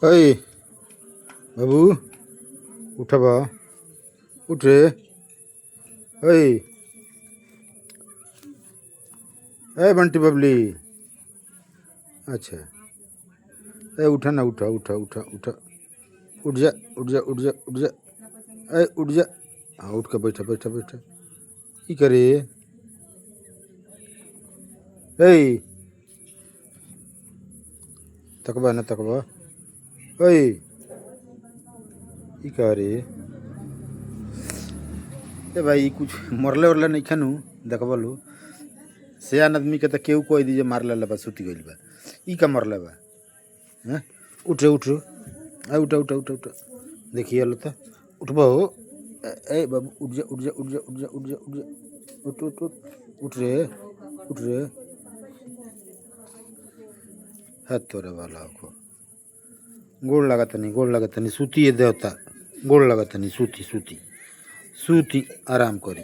अय बाबू उठ बा उठ रे। अय अय बंटी बबली। अच्छा अय उठा ना उठा उठा उठा उठा उठ जा उठ जा उठ जा उठ जा। अय उठ जा। हाँ उठ के बैठा बैठा बैठा की करे। अय तकबा ना तकबा। अय की करे। ए भाई कुछ मरले उरले नहीं खानू देखबा लो। सियान आदमी के तो केहू कह दी मारले बा सुती गइल बा। ई का मरले बा। हैं उठ रे उठ रे। आ उठा उठा उठा उठा देखिए लो तो उठबा हो। ए बाबू उठ जा उठ जा उठ जा उठ जा उठ जा उठ जा उठ उठ उठ उठ रे उठ रे। हाथ तोरे वाला को गोड़ लागत नहीं सूती है देवता। गोड़ लागत नहीं सूती सूती सूती आराम करी।